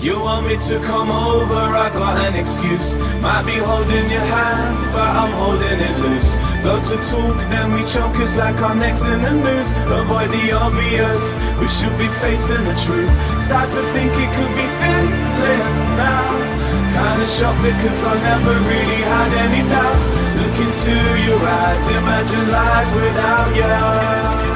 You want me to come over, I got an excuse. Might be holding your hand, but I'm holding it loose. Go to talk, then we choke, it's like our neck's in the noose. Avoid the obvious, we should be facing the truth. Start to think it could be fizzling now. Kinda shocked because I never really had any doubts. Look into your eyes, imagine life without you.